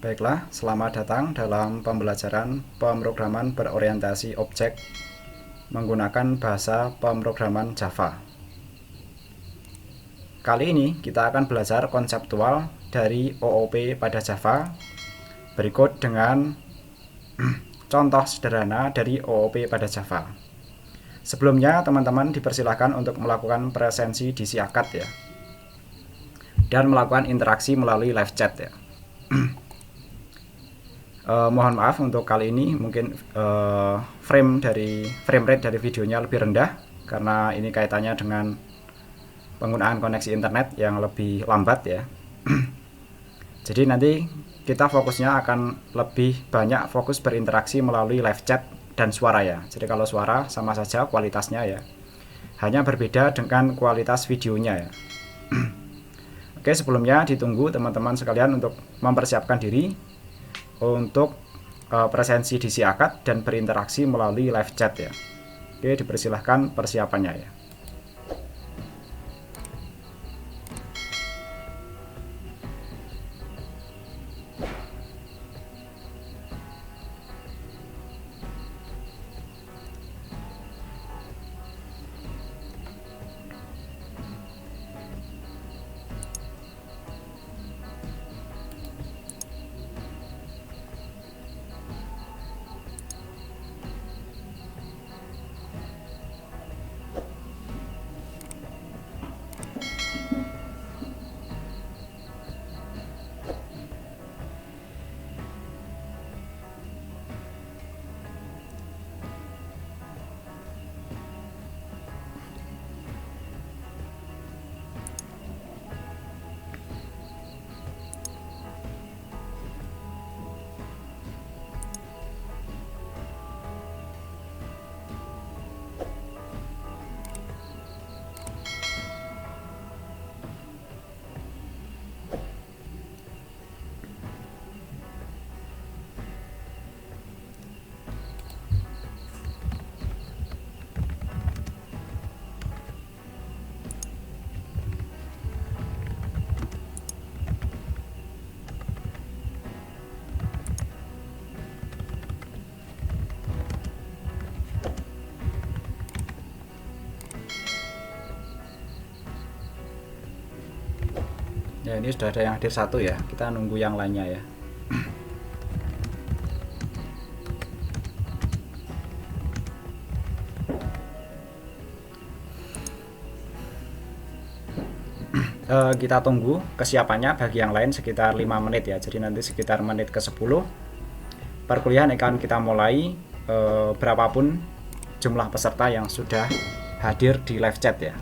Baiklah, selamat datang dalam pembelajaran pemrograman berorientasi objek menggunakan bahasa pemrograman Java. Kali ini kita akan belajar konseptual dari OOP pada Java. Berikut dengan contoh sederhana dari OOP pada Java. Sebelumnya teman-teman dipersilahkan untuk melakukan presensi di akad ya, dan melakukan interaksi melalui live chat ya. Mohon maaf untuk kali ini mungkin frame rate dari videonya lebih rendah karena ini kaitannya dengan penggunaan koneksi internet yang lebih lambat ya. Jadi nanti kita fokusnya akan lebih banyak fokus berinteraksi melalui live chat dan suara ya. Jadi kalau suara sama saja kualitasnya ya, hanya berbeda dengan kualitas videonya ya. Oke, sebelumnya ditunggu teman-teman sekalian untuk mempersiapkan diri untuk presensi di akad dan berinteraksi melalui live chat ya. Oke, dipersilahkan persiapannya ya. Ya, ini sudah ada yang hadir satu ya. Kita nunggu yang lainnya ya. Kita tunggu kesiapannya bagi yang lain sekitar 5 menit ya. Jadi nanti sekitar menit ke-10 perkuliahan akan kita mulai, berapapun jumlah peserta yang sudah hadir di live chat ya.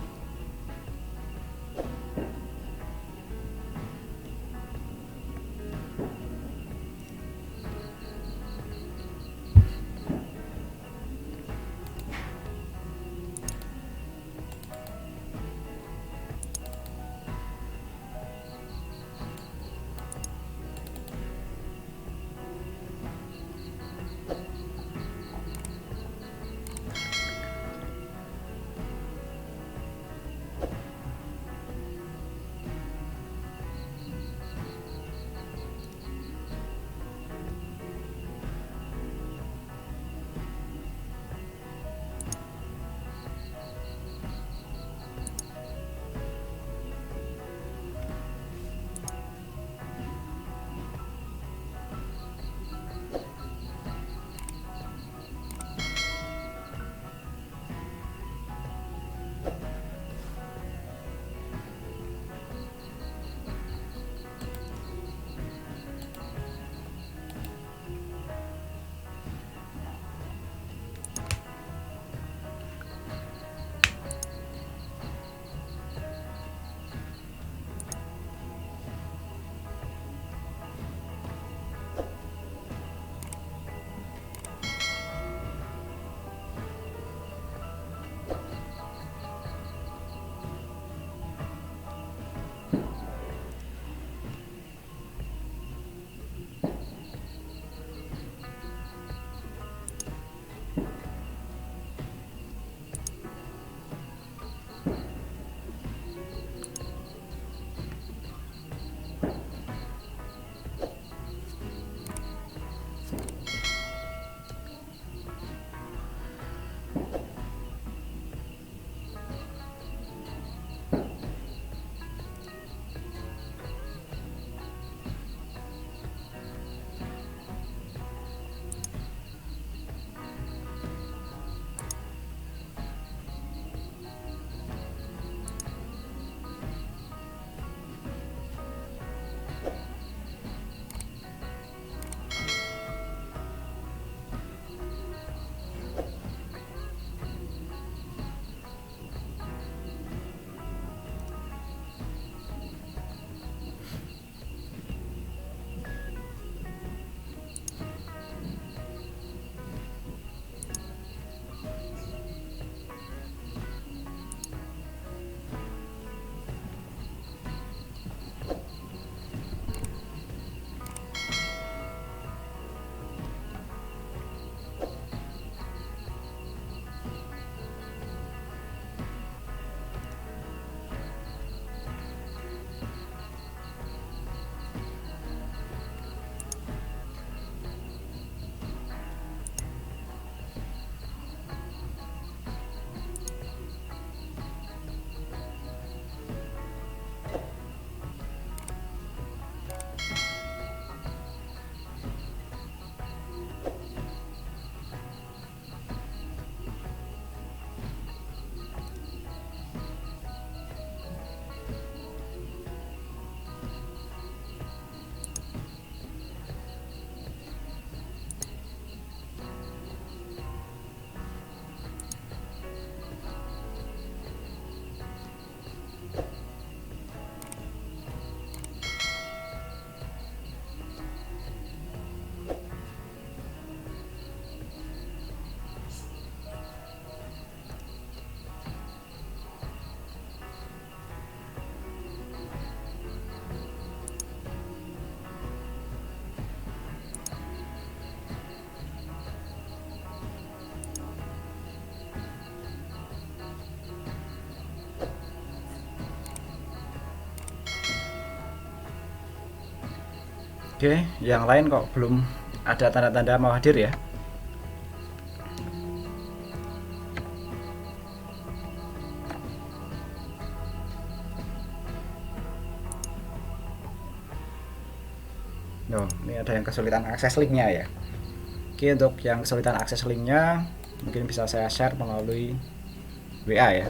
Oke, yang lain kok belum ada tanda-tanda mau hadir ya? No, ini ada yang kesulitan akses linknya ya. Oke, untuk yang kesulitan akses linknya mungkin bisa saya share melalui WA ya.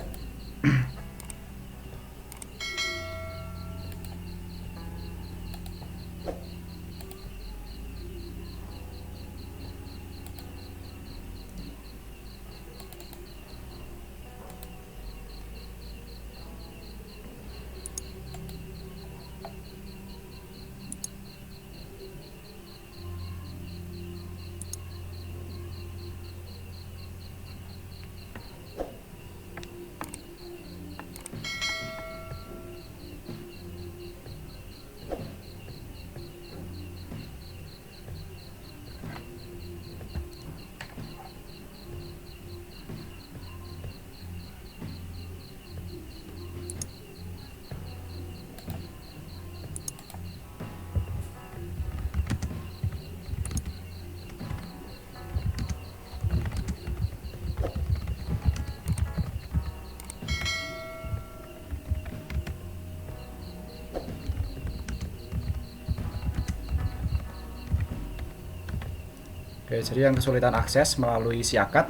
Oke, jadi yang kesulitan akses melalui Siakat,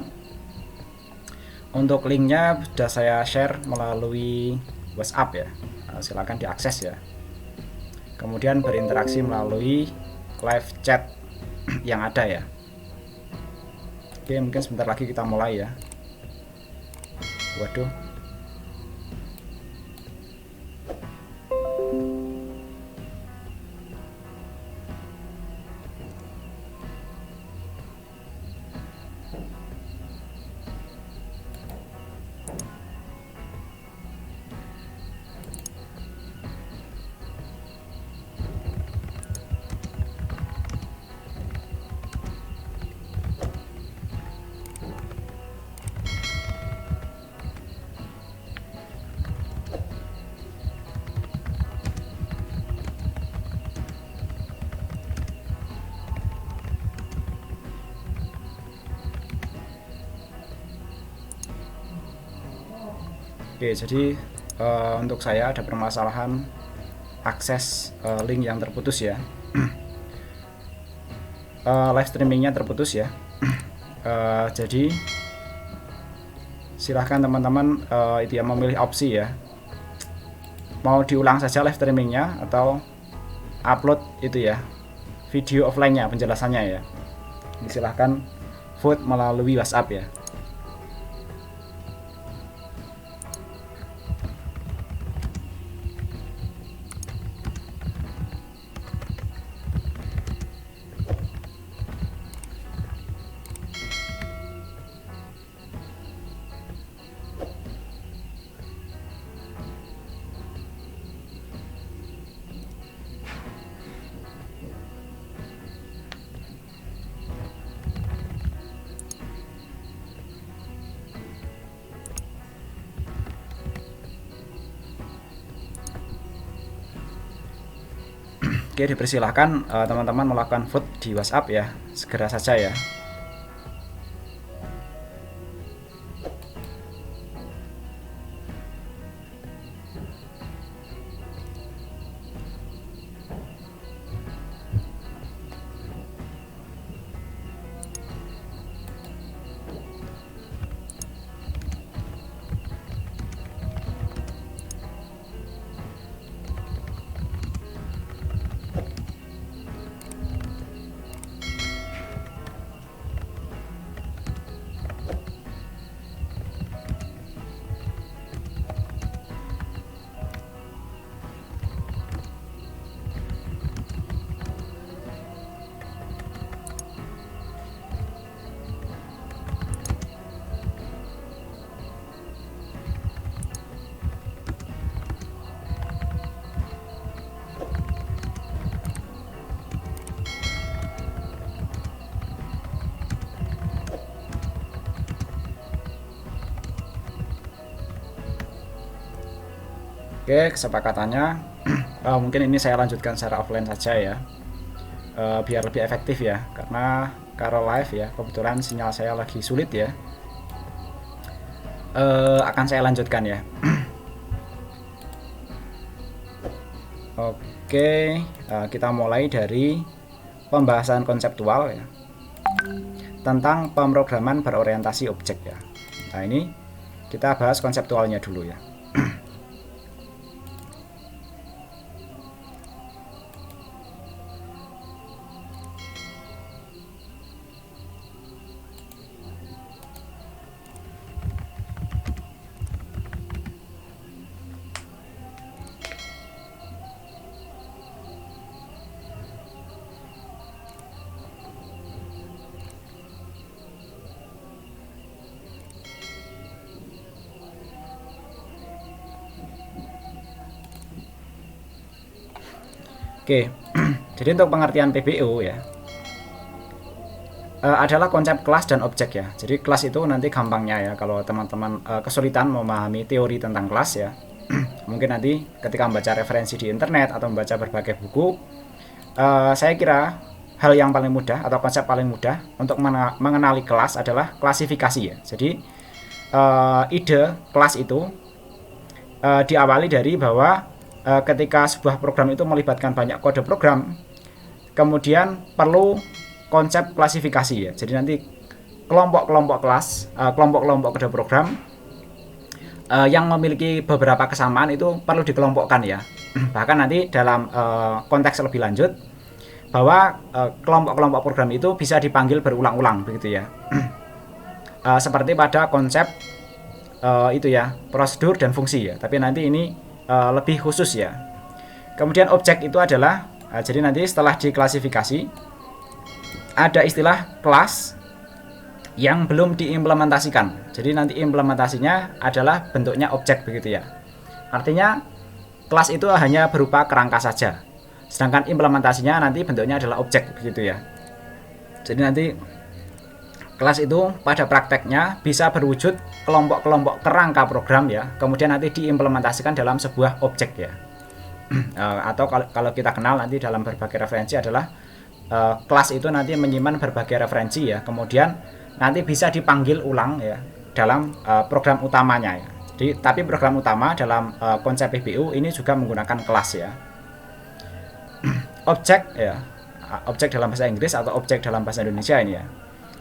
untuk linknya sudah saya share melalui WhatsApp ya. Silakan diakses ya. Kemudian berinteraksi melalui live chat yang ada ya. Oke, mungkin sebentar lagi kita mulai ya. Waduh. Oke, jadi untuk saya ada permasalahan akses link yang terputus ya. Live streamingnya terputus ya. Jadi silahkan teman-teman itu ya memilih opsi ya. Mau diulang saja live streamingnya atau upload itu ya video offline-nya penjelasannya ya. Silahkan vote melalui WhatsApp ya. Oke, dipersilahkan teman-teman melakukan vote di WhatsApp ya, segera saja ya. Oke, kesepakatannya mungkin ini saya lanjutkan secara offline saja ya. biar lebih efektif ya, karena kalau live ya kebetulan sinyal saya lagi sulit ya. Akan saya lanjutkan ya. Oke, kita mulai dari pembahasan konseptual ya, tentang pemrograman berorientasi objek ya. Nah, ini kita bahas konseptualnya dulu ya. Oke, jadi untuk pengertian PBO ya, adalah konsep kelas dan objek ya. Jadi kelas itu nanti gampangnya ya, kalau teman-teman kesulitan memahami teori tentang kelas ya, mungkin nanti ketika membaca referensi di internet atau membaca berbagai buku, saya kira hal yang paling mudah atau konsep paling mudah untuk mengenali kelas adalah klasifikasi ya. Jadi ide kelas itu diawali dari bahwa ketika sebuah program itu melibatkan banyak kode program, kemudian perlu konsep klasifikasi ya. Jadi nanti kelompok-kelompok kelas, kelompok-kelompok kode program yang memiliki beberapa kesamaan itu perlu dikelompokkan ya. Bahkan nanti dalam konteks lebih lanjut, bahwa kelompok-kelompok program itu bisa dipanggil berulang-ulang begitu ya. Seperti pada konsep itu ya, prosedur dan fungsi ya. Tapi nanti ini lebih khusus ya. Kemudian objek itu adalah jadi nanti setelah diklasifikasi ada istilah kelas yang belum diimplementasikan. Jadi nanti implementasinya adalah bentuknya objek begitu ya. Artinya kelas itu hanya berupa kerangka saja, sedangkan implementasinya nanti bentuknya adalah objek begitu ya. Jadi nanti kelas itu pada prakteknya bisa berwujud kelompok-kelompok kerangka program ya, kemudian nanti diimplementasikan dalam sebuah objek ya. Atau kalau kita kenal nanti dalam berbagai referensi adalah kelas itu nanti menyimpan berbagai referensi ya, kemudian nanti bisa dipanggil ulang ya dalam program utamanya ya. Jadi tapi program utama dalam konsep PBO ini juga menggunakan kelas ya. Objek ya, objek dalam bahasa Inggris atau objek dalam bahasa Indonesia ini ya,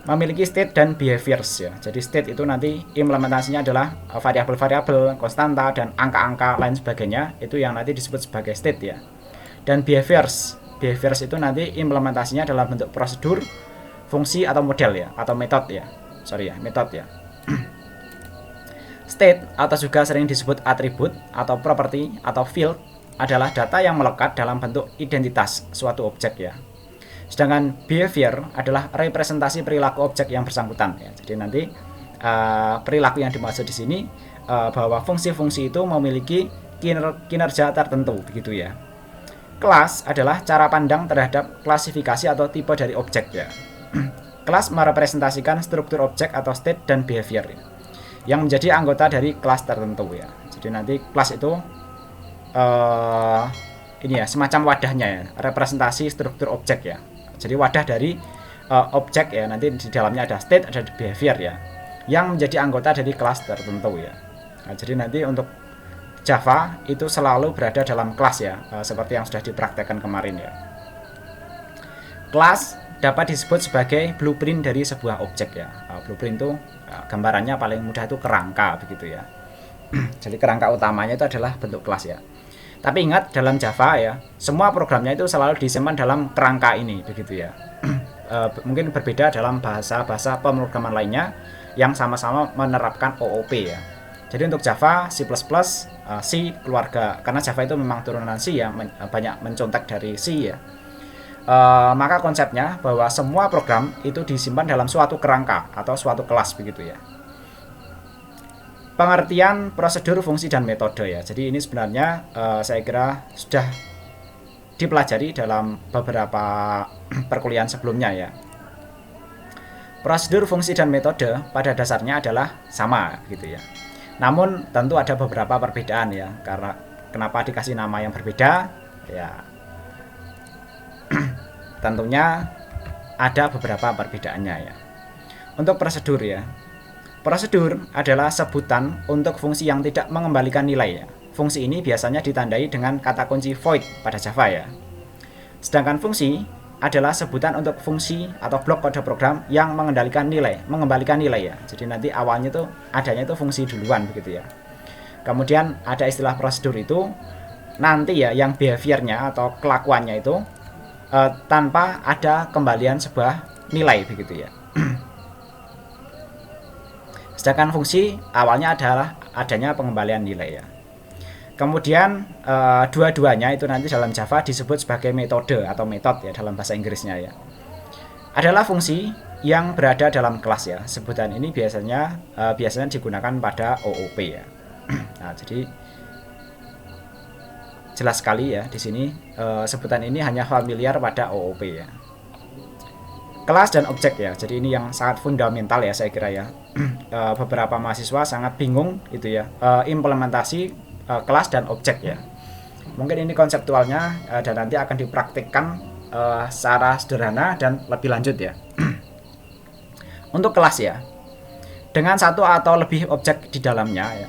memiliki state dan behaviors ya. Jadi state itu nanti implementasinya adalah variabel-variabel, konstanta dan angka-angka lain sebagainya, itu yang nanti disebut sebagai state ya. Dan behaviors itu nanti implementasinya dalam bentuk prosedur, fungsi atau model ya, atau metode ya. Metode ya. State atau juga sering disebut atribut atau property atau field adalah data yang melekat dalam bentuk identitas suatu objek ya. Sedangkan behavior adalah representasi perilaku objek yang bersangkutan ya. Jadi nanti perilaku yang dimaksud di sini bahwa fungsi-fungsi itu memiliki kinerja tertentu begitu ya. Kelas adalah cara pandang terhadap klasifikasi atau tipe dari objek ya. Kelas merepresentasikan struktur objek atau state dan behavior ya, yang menjadi anggota dari kelas tertentu ya. Jadi nanti kelas itu ini ya semacam wadahnya ya, representasi struktur objek ya. Jadi wadah dari objek ya, nanti di dalamnya ada state, ada behavior ya, yang menjadi anggota dari kelas tertentu ya. Nah, jadi nanti untuk Java itu selalu berada dalam kelas ya, seperti yang sudah dipraktekkan kemarin ya. Kelas dapat disebut sebagai blueprint dari sebuah objek ya. Blueprint itu gambarannya paling mudah itu kerangka begitu ya. Jadi kerangka utamanya itu adalah bentuk kelas ya. Tapi ingat dalam Java ya, semua programnya itu selalu disimpan dalam kerangka ini begitu ya. Mungkin berbeda dalam bahasa-bahasa pemrograman lainnya yang sama-sama menerapkan OOP ya. Jadi untuk Java, C++, C keluarga, karena Java itu memang turunan C ya, banyak mencontek dari C ya. Maka konsepnya bahwa semua program itu disimpan dalam suatu kerangka atau suatu kelas begitu ya. Pengertian prosedur, fungsi, dan metode ya. Jadi ini sebenarnya saya kira sudah dipelajari dalam beberapa perkuliahan sebelumnya ya. Prosedur, fungsi, dan metode pada dasarnya adalah sama gitu ya. Namun tentu ada beberapa perbedaan ya. Karena kenapa dikasih nama yang berbeda ya. tentunya ada beberapa perbedaannya ya. Untuk prosedur ya. Prosedur adalah sebutan untuk fungsi yang tidak mengembalikan nilai ya. Fungsi ini biasanya ditandai dengan kata kunci void pada Java ya. Sedangkan fungsi adalah sebutan untuk fungsi atau blok kode program yang mengembalikan nilai ya. Jadi nanti awalnya itu adanya itu fungsi duluan begitu ya. Kemudian ada istilah prosedur itu nanti ya yang behaviornya atau kelakuannya itu tanpa ada kembalian sebuah nilai begitu ya. Sedangkan fungsi awalnya adalah adanya pengembalian nilai ya. Kemudian dua-duanya itu nanti dalam Java disebut sebagai metode atau method ya dalam bahasa Inggrisnya ya. Adalah fungsi yang berada dalam kelas ya. Sebutan ini biasanya digunakan pada OOP ya. Nah, jadi jelas sekali ya di sini sebutan ini hanya familiar pada OOP ya. Kelas dan objek ya, jadi ini yang sangat fundamental ya saya kira ya. Beberapa mahasiswa sangat bingung gitu ya implementasi kelas dan objek ya. Mungkin ini konseptualnya dan nanti akan dipraktikkan secara sederhana dan lebih lanjut ya. Untuk kelas ya, dengan satu atau lebih objek di dalamnya ya,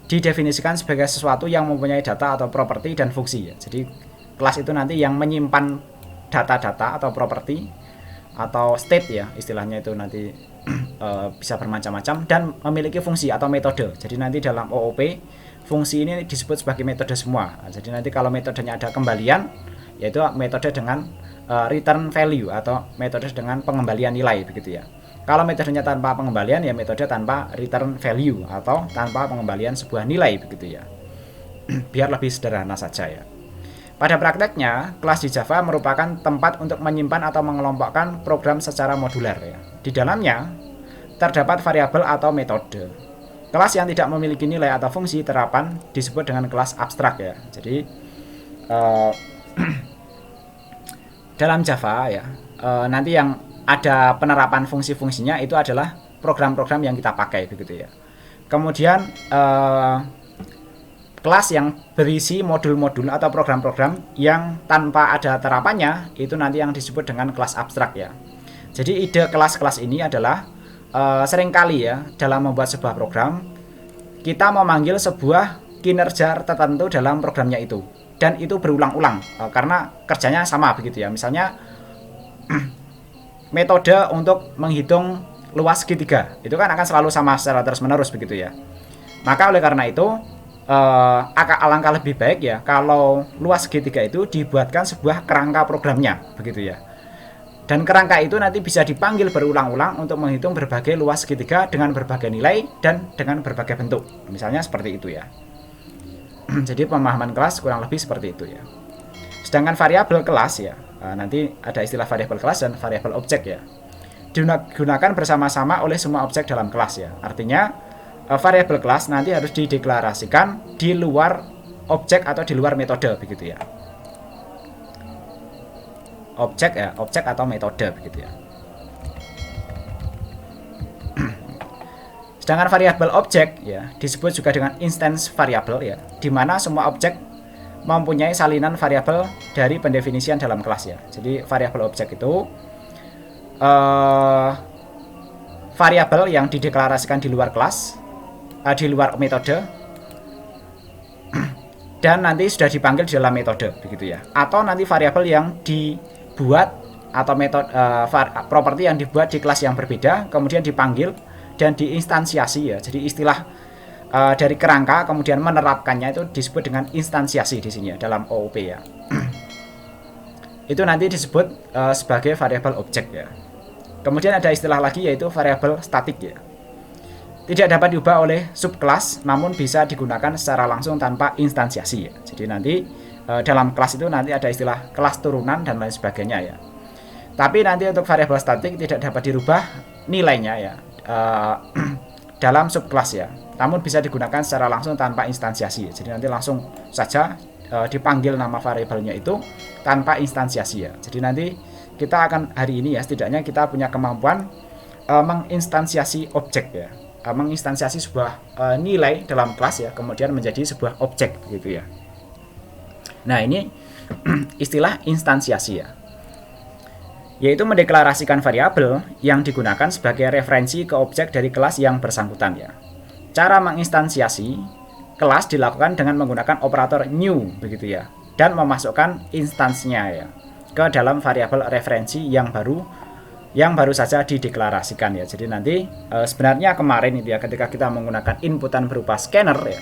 didefinisikan sebagai sesuatu yang mempunyai data atau properti dan fungsi ya. Jadi kelas itu nanti yang menyimpan data-data atau properti atau state ya istilahnya itu nanti bisa bermacam-macam dan memiliki fungsi atau metode. Jadi nanti dalam OOP fungsi ini disebut sebagai metode semua. Jadi nanti kalau metodenya ada kembalian yaitu metode dengan return value atau metode dengan pengembalian nilai begitu ya. Kalau metodenya tanpa pengembalian ya metode tanpa return value atau tanpa pengembalian sebuah nilai begitu ya. Biar lebih sederhana saja ya. Pada prakteknya, kelas di Java merupakan tempat untuk menyimpan atau mengelompokkan program secara modular ya. Di dalamnya terdapat variabel atau metode. Kelas yang tidak memiliki nilai atau fungsi terapan disebut dengan kelas abstrak ya. Jadi dalam Java ya nanti yang ada penerapan fungsi-fungsinya itu adalah program-program yang kita pakai begitu ya. Kemudian kelas yang berisi modul-modul atau program-program yang tanpa ada terapannya itu nanti yang disebut dengan kelas abstrak ya. Jadi ide kelas-kelas ini adalah seringkali ya dalam membuat sebuah program kita memanggil sebuah kinerja tertentu dalam programnya itu dan itu berulang-ulang karena kerjanya sama begitu ya. Misalnya metode untuk menghitung luas segitiga itu kan akan selalu sama secara terus-menerus begitu ya. Maka oleh karena itu alangkah lebih baik ya kalau luas segitiga itu dibuatkan sebuah kerangka programnya begitu ya. Dan kerangka itu nanti bisa dipanggil berulang-ulang untuk menghitung berbagai luas segitiga dengan berbagai nilai dan dengan berbagai bentuk. Misalnya seperti itu ya. Jadi pemahaman kelas kurang lebih seperti itu ya. Sedangkan variabel kelas ya, nanti ada istilah variabel kelas dan variabel objek ya. Digunakan bersama-sama oleh semua objek dalam kelas ya. Artinya variabel kelas nanti harus dideklarasikan di luar objek atau di luar metode begitu ya. Objek atau metode begitu ya. Sedangkan variabel objek ya disebut juga dengan instance variable ya, di mana semua objek mempunyai salinan variabel dari pendefinisian dalam kelas ya. Jadi variabel objek itu variabel yang dideklarasikan di luar kelas, di luar metode, dan nanti sudah dipanggil di dalam metode begitu ya. Atau nanti variabel yang dibuat atau metode properti yang dibuat di kelas yang berbeda kemudian dipanggil dan diinstansiasi ya. Jadi istilah dari kerangka kemudian menerapkannya itu disebut dengan instansiasi di sini ya dalam OOP ya. Itu nanti disebut sebagai variabel objek ya. Kemudian ada istilah lagi yaitu variabel statik ya. Tidak dapat diubah oleh subkelas, namun bisa digunakan secara langsung tanpa instansiasi ya. Jadi nanti dalam kelas itu nanti ada istilah kelas turunan dan lain sebagainya ya. Tapi nanti untuk variabel statik tidak dapat dirubah nilainya ya dalam subkelas ya. Namun bisa digunakan secara langsung tanpa instansiasi. Jadi nanti langsung saja dipanggil nama variabelnya itu tanpa instansiasi ya. Jadi nanti kita akan hari ini ya setidaknya kita punya kemampuan menginstansiasi objek ya. Menginstansiasi sebuah nilai dalam kelas ya, kemudian menjadi sebuah objek begitu ya. Nah, ini istilah instansiasi ya. yaitu mendeklarasikan variabel yang digunakan sebagai referensi ke objek dari kelas yang bersangkutan ya. Cara menginstansiasi kelas dilakukan dengan menggunakan operator new begitu ya, dan memasukkan instansinya ya ke dalam variabel referensi yang baru saja dideklarasikan ya. Jadi nanti sebenarnya kemarin itu ya, ketika kita menggunakan inputan berupa scanner ya,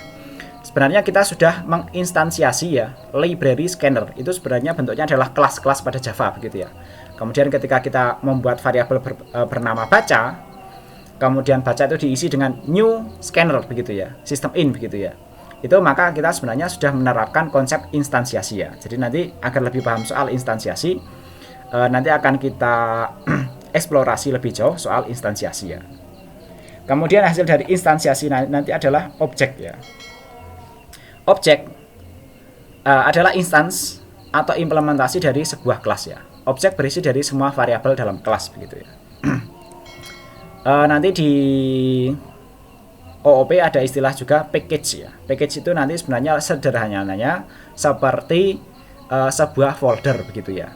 sebenarnya kita sudah menginstansiasi ya library scanner. Itu sebenarnya bentuknya adalah kelas-kelas pada Java begitu ya. Kemudian ketika kita membuat variabel bernama baca, kemudian baca itu diisi dengan new scanner begitu ya, sistem in begitu ya. Itu maka kita sebenarnya sudah menerapkan konsep instansiasi ya. Jadi nanti agar lebih paham soal instansiasi, nanti akan kita eksplorasi lebih jauh soal instansiasi ya. Kemudian hasil dari instansiasi nanti adalah objek ya. Objek adalah instance atau implementasi dari sebuah kelas ya. Objek berisi dari semua variabel dalam kelas begitu ya. Nanti di OOP ada istilah juga package ya. Package itu nanti sebenarnya sederhananya seperti sebuah folder begitu ya.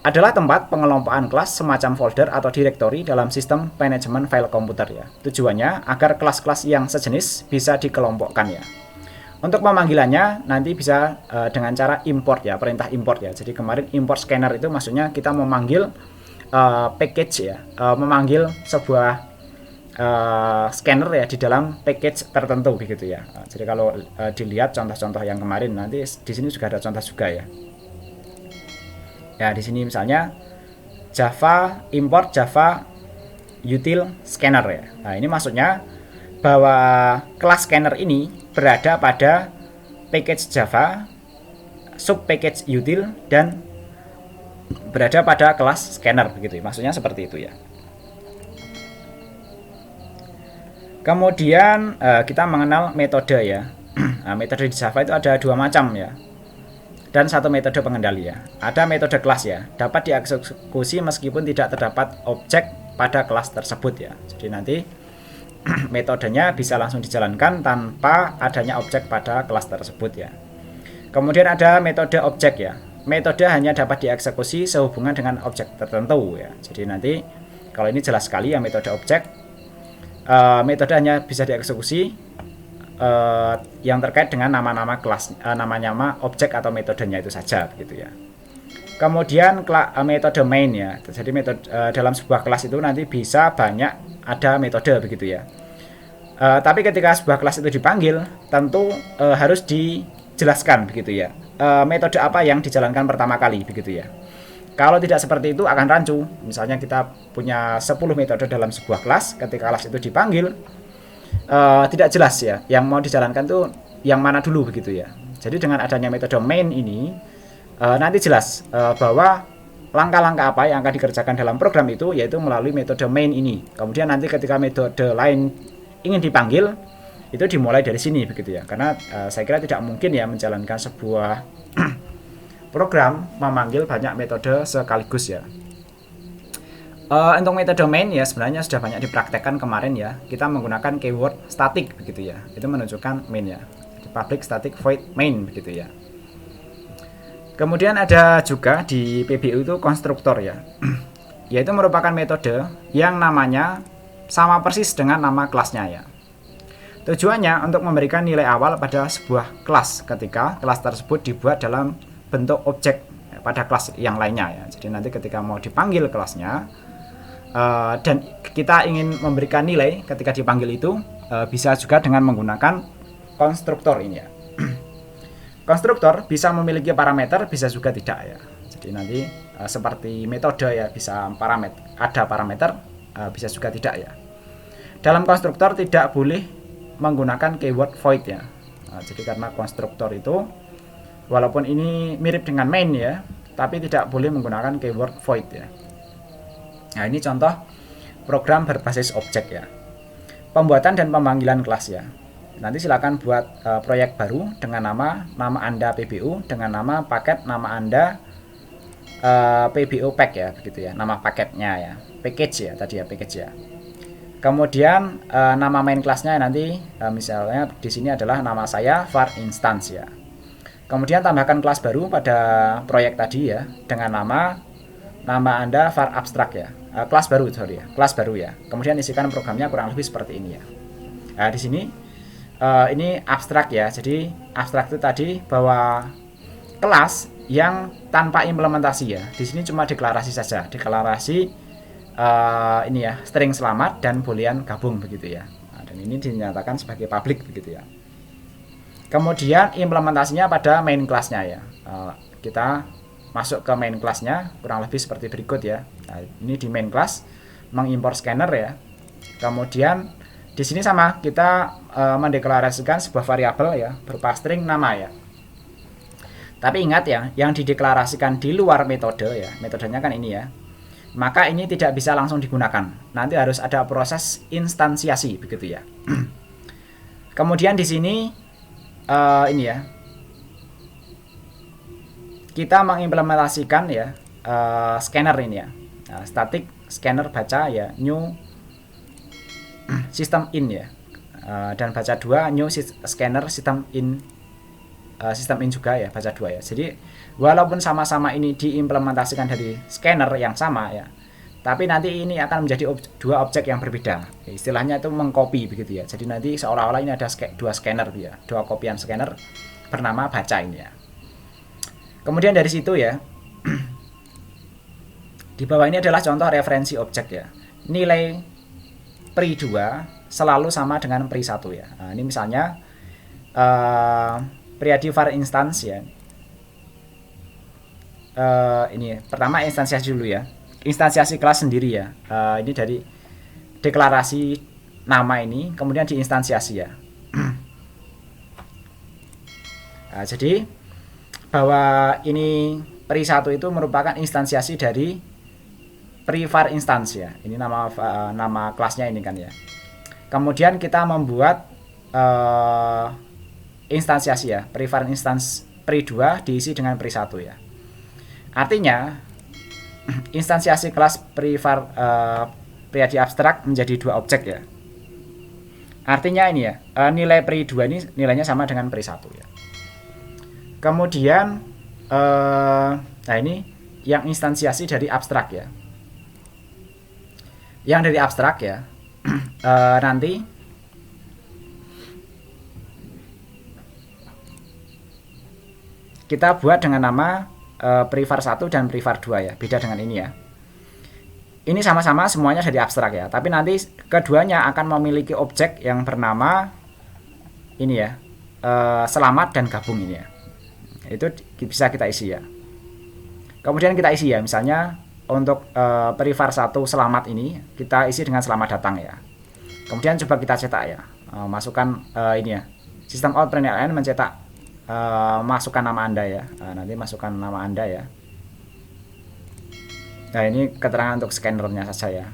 Adalah tempat pengelompokan kelas semacam folder atau directory dalam sistem manajemen file komputer ya. Tujuannya agar kelas-kelas yang sejenis bisa dikelompokkan ya. Untuk memanggilannya nanti bisa dengan cara import ya, perintah import ya. Jadi kemarin import scanner itu maksudnya kita memanggil package ya, memanggil sebuah scanner ya di dalam package tertentu begitu ya. Jadi kalau dilihat contoh-contoh yang kemarin, nanti di sini juga ada contoh juga ya. Ya di sini misalnya Java import Java util scanner ya. Nah ini maksudnya bahwa kelas scanner ini berada pada package Java, sub package util, dan berada pada kelas scanner begitu. Maksudnya seperti itu ya. Kemudian kita mengenal metode ya. Nah, metode di Java itu ada dua macam ya, dan satu metode pengendali ya. Ada metode kelas ya, dapat dieksekusi meskipun tidak terdapat objek pada kelas tersebut ya. Jadi nanti metodenya bisa langsung dijalankan tanpa adanya objek pada kelas tersebut ya. Kemudian ada metode objek ya. Metode hanya dapat dieksekusi sehubungan dengan objek tertentu ya. Jadi nanti kalau ini jelas sekali ya metode objek. Metode hanya bisa dieksekusi yang terkait dengan nama-nama kelas, nama-nama objek atau metodenya itu saja begitu ya. Kemudian metode main ya. Jadi metode dalam sebuah kelas itu nanti bisa banyak ada metode begitu ya. Tapi ketika sebuah kelas itu dipanggil, tentu harus dijelaskan begitu ya. Metode apa yang dijalankan pertama kali begitu ya. Kalau tidak seperti itu akan rancu. Misalnya kita punya 10 metode dalam sebuah kelas, ketika kelas itu dipanggil tidak jelas ya, yang mau dijalankan tuh yang mana dulu begitu ya. Jadi dengan adanya metode main ini nanti jelas bahwa langkah-langkah apa yang akan dikerjakan dalam program itu, yaitu melalui metode main ini. Kemudian nanti ketika metode lain ingin dipanggil, itu dimulai dari sini begitu ya. Karena saya kira tidak mungkin ya menjalankan sebuah program memanggil banyak metode sekaligus ya. Untuk metode main ya sebenarnya sudah banyak dipraktekkan kemarin ya. Kita menggunakan keyword static begitu ya. Itu menunjukkan main ya. Jadi public static void main begitu ya. Kemudian ada juga di PBU itu konstruktor ya. Yaitu merupakan metode yang namanya sama persis dengan nama kelasnya ya. Tujuannya untuk memberikan nilai awal pada sebuah kelas ketika kelas tersebut dibuat dalam bentuk objek pada kelas yang lainnya ya. Jadi nanti ketika mau dipanggil kelasnya dan kita ingin memberikan nilai ketika dipanggil itu, bisa juga dengan menggunakan konstruktor ini ya. Konstruktor bisa memiliki parameter, bisa juga tidak ya. Jadi nanti seperti metode ya, bisa ada parameter, bisa juga tidak ya. Dalam konstruktor tidak boleh menggunakan keyword void ya. Jadi karena konstruktor itu walaupun ini mirip dengan main ya, tapi tidak boleh menggunakan keyword void ya. Nah ini contoh program berbasis objek ya. Pembuatan dan pemanggilan kelas ya. Nanti silakan buat proyek baru dengan nama Anda PBU, dengan nama paket nama Anda PBU pack ya begitu ya, nama paketnya ya, package ya tadi ya, package ya. Kemudian nama main kelasnya nanti misalnya di sini adalah nama saya var instance ya. Kemudian tambahkan kelas baru pada proyek tadi ya dengan nama nama Anda var abstrak ya, kelas baru, sorry ya, kelas baru ya. Kemudian isikan programnya kurang lebih seperti ini ya. Nah, di sini ini abstrak ya. Jadi abstrak itu tadi bahwa kelas yang tanpa implementasi ya. Di sini cuma deklarasi saja, deklarasi ini ya, string selamat dan boolean gabung begitu ya. Nah, dan ini dinyatakan sebagai public begitu ya. Kemudian implementasinya pada main kelasnya ya. Kita masuk ke main kelasnya kurang lebih seperti berikut ya. Nah, ini di main class mengimport scanner ya. Kemudian di sini sama, kita mendeklarasikan sebuah variabel ya berupa string nama ya. Tapi ingat ya, yang dideklarasikan di luar metode ya, metodenya kan ini ya. Maka ini tidak bisa langsung digunakan. Nanti harus ada proses instansiasi begitu ya. Kemudian di sini ini ya, kita mengimplementasikan ya scanner ini ya. Nah, static scanner baca ya, new system in ya, dan baca 2 new scanner system in juga ya, baca 2 ya. Jadi walaupun sama-sama ini diimplementasikan dari scanner yang sama ya, tapi nanti ini akan menjadi dua objek yang berbeda. Istilahnya itu mengcopy begitu ya. Jadi nanti seolah-olah ini ada dua scanner ya, dua kopian scanner bernama baca ini ya. Kemudian dari situ ya, di bawah ini adalah contoh referensi objek ya. Nilai pri 2 selalu sama dengan pri 1 ya. Nah, ini misalnya periode var instance ya. Ini pertama instansiasi dulu ya. Instansiasi kelas sendiri ya. Ini dari deklarasi nama ini, kemudian diinstansiasi ya. Nah, jadi bahwa ini pri 1 itu merupakan instansiasi dari pri var instance ya. Ini nama kelasnya ini kan ya. Kemudian kita membuat instansiasi ya, pri var instance pri 2 diisi dengan pri 1 ya. Artinya instansiasi kelas pri var periode abstrak menjadi dua objek ya. Artinya ini ya, nilai pri 2 ini nilainya sama dengan pri 1 ya. Kemudian nah ini yang instansiasi dari abstrak ya. Yang dari abstrak ya, nanti kita buat dengan nama privar 1 dan privar 2 ya, beda dengan ini ya. Ini sama-sama semuanya dari abstrak ya, tapi nanti keduanya akan memiliki objek yang bernama ini ya, selamat dan gabung ini ya. Itu bisa kita isi ya. Kemudian kita isi ya, misalnya untuk privar 1 selamat ini kita isi dengan selamat datang ya. Kemudian coba kita cetak ya, masukkan ini ya, sistem out println mencetak masukkan nama Anda ya. Nanti masukkan nama Anda ya. Nah, ini keterangan untuk scannernya saja ya.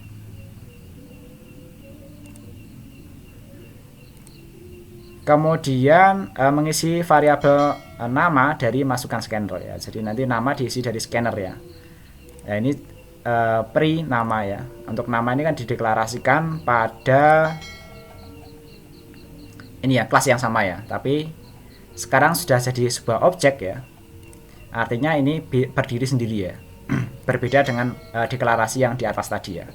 Kemudian mengisi variabel nama dari masukan scanner ya. Jadi nanti nama diisi dari scanner ya. Ya, ini pri nama ya. Untuk nama ini kan dideklarasikan pada ini ya, kelas yang sama ya. Tapi sekarang sudah jadi sebuah objek ya. Artinya ini berdiri sendiri ya. Berbeda dengan deklarasi yang di atas tadi ya.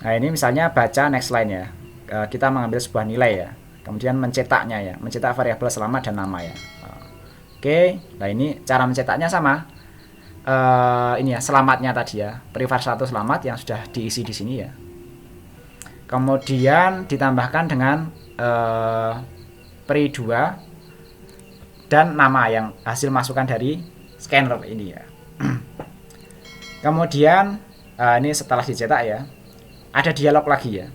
Nah, ini misalnya baca next line ya. Kita mengambil sebuah nilai ya. Kemudian mencetaknya ya, mencetak variabel selamat dan nama ya. Oke, nah ini cara mencetaknya sama. Ini ya, selamatnya tadi ya, privar 1 selamat yang sudah diisi di sini ya. Kemudian ditambahkan dengan pri 2 dan nama yang hasil masukan dari scanner ini ya. Kemudian ini setelah dicetak ya, ada dialog lagi ya.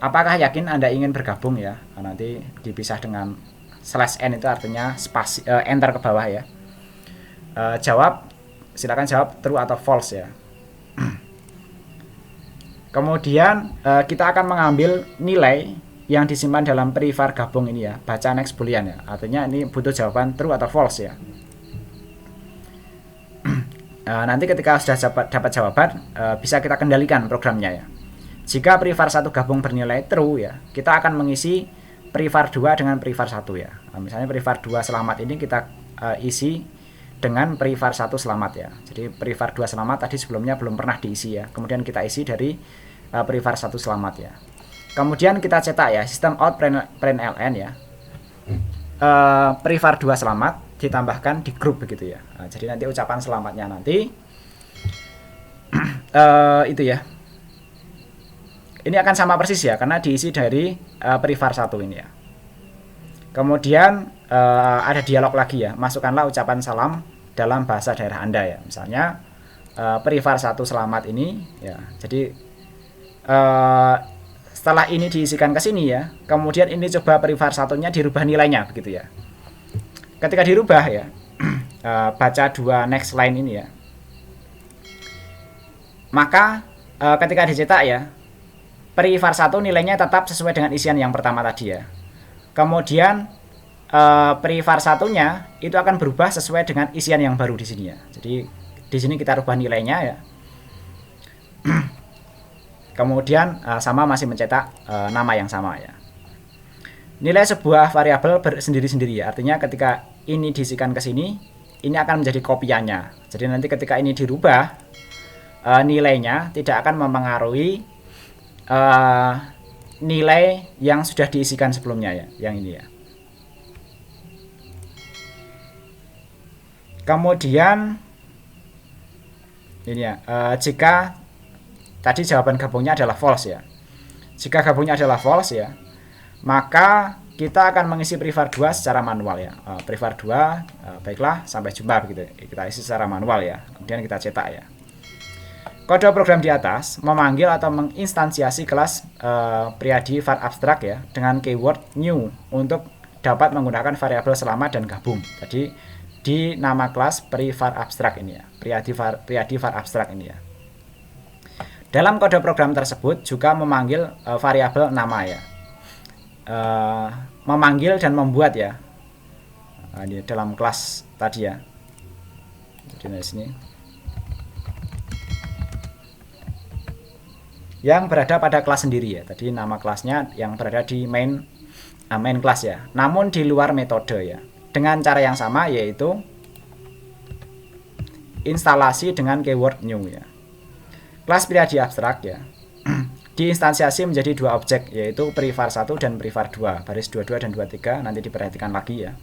Apakah yakin Anda ingin bergabung ya? Nah, nanti dipisah dengan /n, itu artinya spasi, enter ke bawah ya. Jawab, silakan jawab true atau false ya. Kemudian kita akan mengambil nilai yang disimpan dalam privar gabung ini ya, baca next boolean ya. Artinya ini butuh jawaban true atau false ya. Nanti ketika sudah dapat jawaban, bisa kita kendalikan programnya ya. Jika privar 1 gabung bernilai true ya, kita akan mengisi privar 2 dengan privar 1 ya. Nah, misalnya privar 2 selamat ini kita isi dengan privar 1 selamat ya. Jadi privar 2 selamat tadi sebelumnya belum pernah diisi ya. Kemudian kita isi dari privar 1 selamat ya. Kemudian kita cetak ya sistem out println ya. Privar 2 selamat ditambahkan di grup begitu ya. Nah, jadi nanti ucapan selamatnya nanti itu ya. Ini akan sama persis ya karena diisi dari privar 1 ini ya. Kemudian ada dialog lagi ya. Masukkanlah ucapan salam dalam bahasa daerah Anda ya. Misalnya privar 1 selamat ini ya. Jadi setelah ini diisikan ke sini ya, kemudian ini coba privar 1-nya dirubah nilainya begitu ya. Ketika dirubah ya, baca 2 next line ini ya. Maka ketika dicetak ya, privar 1 nilainya tetap sesuai dengan isian yang pertama tadi ya. Kemudian privar 1-nya itu akan berubah sesuai dengan isian yang baru di sini ya. Jadi di sini kita rubah nilainya ya. Kemudian sama masih mencetak nama yang sama ya. Nilai sebuah variabel bersendiri-sendiri ya. Artinya ketika ini diisikan ke sini, ini akan menjadi kopiannya. Jadi nanti ketika ini dirubah, nilainya tidak akan mempengaruhi nilai yang sudah diisikan sebelumnya ya, yang ini ya. Kemudian ini ya, jika tadi jawaban gabungnya adalah false ya. Jika gabungnya adalah false ya, maka kita akan mengisi privar 2 secara manual ya. Privar 2 baiklah sampai jumpa begitu. Kita isi secara manual ya. Kemudian kita cetak ya. Kode program di atas memanggil atau menginstansiasi kelas Priadi var abstrak ya dengan keyword new untuk dapat menggunakan variabel selamat dan gabung. Jadi di nama kelas privar abstrak ini ya. Priadi var abstrak ini ya. Dalam kode program tersebut juga memanggil variabel nama ya. Memanggil dan membuat ya. Ini dalam kelas tadi ya. Jadi di sini. Yang berada pada kelas sendiri ya. Tadi nama kelasnya yang berada di main class ya. Namun di luar metode ya. Dengan cara yang sama yaitu instalasi dengan keyword new ya. Kelas Priadi abstrak ya diinstansiasi menjadi 2 objek yaitu privar 1 dan privar 2 baris 22 dan 23 nanti diperhatikan lagi ya.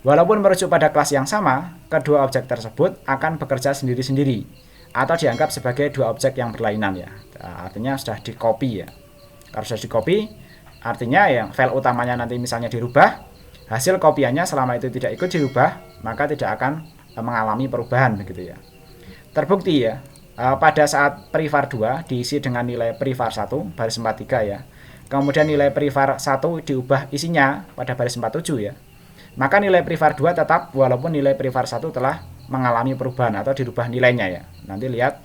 Walaupun merujuk pada kelas yang sama, kedua objek tersebut akan bekerja sendiri-sendiri atau dianggap sebagai 2 objek yang berlainan ya. Artinya sudah di copy ya. Kalau sudah di copy artinya yang file utamanya nanti misalnya dirubah, hasil kopiannya selama itu tidak ikut dirubah maka tidak akan mengalami perubahan begitu ya. Terbukti ya. Pada saat privar 2 diisi dengan nilai privar 1 baris 43 ya. Kemudian nilai privar 1 diubah isinya pada baris 47 ya. Maka nilai privar 2 tetap walaupun nilai privar 1 telah mengalami perubahan atau dirubah nilainya ya. Nanti lihat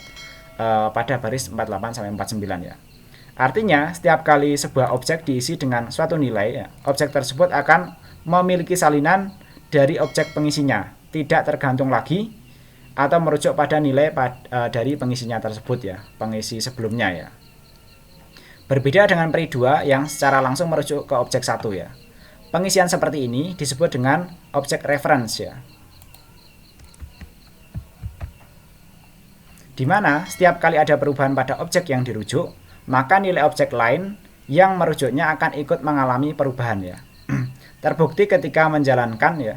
pada baris 48 sampai 49 ya. Artinya setiap kali sebuah objek diisi dengan suatu nilai ya, objek tersebut akan memiliki salinan dari objek pengisinya, tidak tergantung lagi atau merujuk pada nilai dari pengisinya tersebut ya, pengisi sebelumnya ya. Berbeda dengan pri 2 yang secara langsung merujuk ke objek 1 ya. Pengisian seperti ini disebut dengan objek reference ya. Di mana setiap kali ada perubahan pada objek yang dirujuk, maka nilai objek lain yang merujuknya akan ikut mengalami perubahan ya. Terbukti ketika menjalankan ya.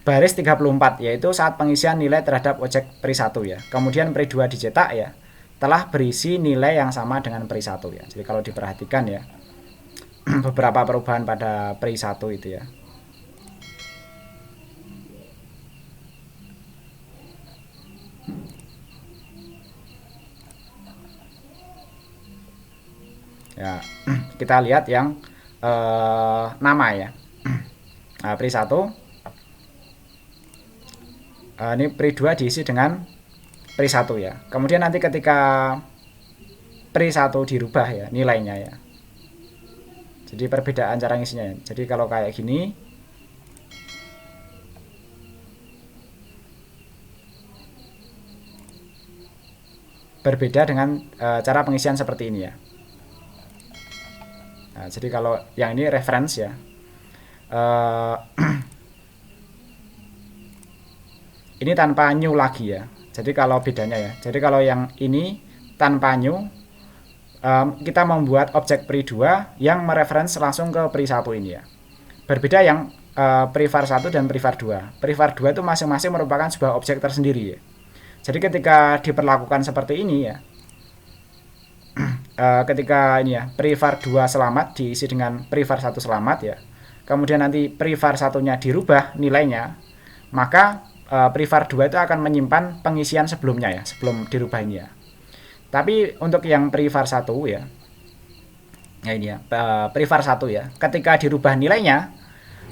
Baris 34 yaitu saat pengisian nilai terhadap objek pri 1 ya. Kemudian pri 2 dicetak ya, telah berisi nilai yang sama dengan pri 1 ya. Jadi kalau diperhatikan ya, beberapa perubahan pada pri 1 itu ya. Ya, kita lihat yang nama ya. Nah, pri 1 ini pri 2 diisi dengan pri 1 ya. Kemudian nanti ketika pri 1 dirubah ya nilainya ya. Jadi perbedaan cara ngisinya ya. Jadi kalau kayak gini berbeda dengan cara pengisian seperti ini ya. Nah, jadi kalau yang ini reference ya. Eh, ini tanpa new lagi ya. Jadi kalau bedanya ya. Jadi kalau yang ini tanpa new, kita membuat objek pri2 yang mereference langsung ke pri1 ini ya. Berbeda yang privar 1 dan privar 2. Privar 2 itu masing-masing merupakan sebuah objek tersendiri ya. Jadi ketika diperlakukan seperti ini ya, ketika ini ya, privar 2 selamat diisi dengan privar 1 selamat ya. Kemudian nanti privar 1-nya dirubah nilainya, maka privar 2 itu akan menyimpan pengisian sebelumnya ya, sebelum dirubah ini ya. Tapi untuk yang privar 1 ya, ini ya, privar 1 ya, ketika dirubah nilainya,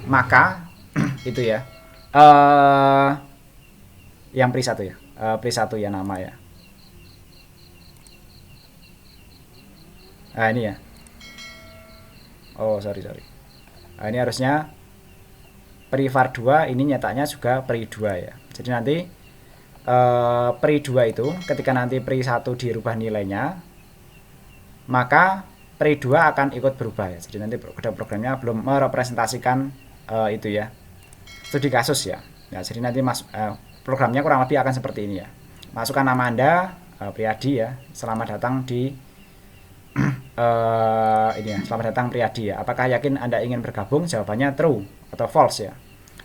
maka itu ya, yang pri 1 ya, pri 1 ya nama ya. Nah ini ya. Oh sorry. Nah, ini harusnya privar 2 ini nyatanya juga pri 2 ya. Jadi nanti pri 2 itu ketika nanti pri 1 dirubah nilainya, maka pri 2 akan ikut berubah ya. Jadi nanti kode programnya belum merepresentasikan itu ya, studi kasus ya. Nah, jadi nanti programnya kurang lebih akan seperti ini ya. Masukkan nama Anda, Priyadi ya. Selamat datang di ini ya, selamat datang Priyadi ya. Apakah yakin Anda ingin bergabung? Jawabannya true atau false ya.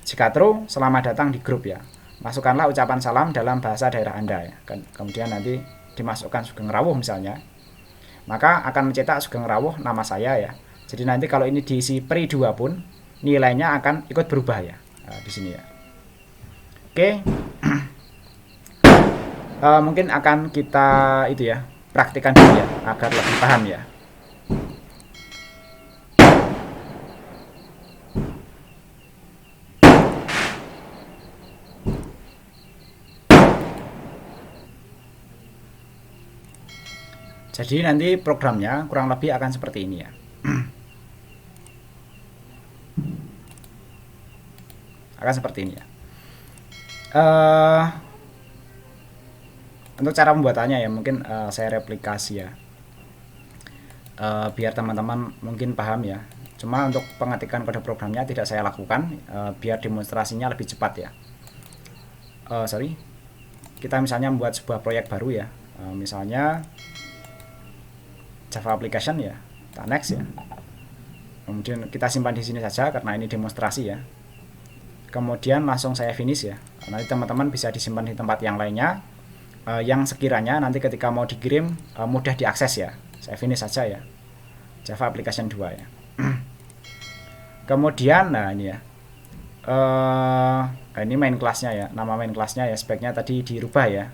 Jika true, selamat datang di grup ya. Masukkanlah ucapan salam dalam bahasa daerah Anda ya. Kemudian nanti dimasukkan Sugeng Rawuh misalnya. Maka akan mencetak Sugeng Rawuh nama saya ya. Jadi nanti kalau ini diisi pri 2 pun nilainya akan ikut berubah ya. Nah, di sini ya. Oke. Mungkin akan kita itu ya, praktikkan dulu ya agar lebih paham ya. Jadi nanti programnya kurang lebih akan seperti ini ya. Akan seperti ini ya. Untuk cara pembuatannya ya mungkin saya replikasi ya. Biar teman-teman mungkin paham ya. Cuma untuk pengetikan kode programnya tidak saya lakukan, biar demonstrasinya lebih cepat ya. Sorry. Kita misalnya membuat sebuah proyek baru ya. Misalnya Java application ya, kita next ya. Kemudian kita simpan di sini saja karena ini demonstrasi ya. Kemudian langsung saya finish ya. Nanti teman-teman bisa disimpan di tempat yang lainnya, yang sekiranya nanti ketika mau dikirim mudah diakses ya. Saya finish saja ya. Java application 2 ya. Kemudian nah ini ya. Ini main kelasnya ya. Nama main kelasnya ya speknya tadi dirubah ya.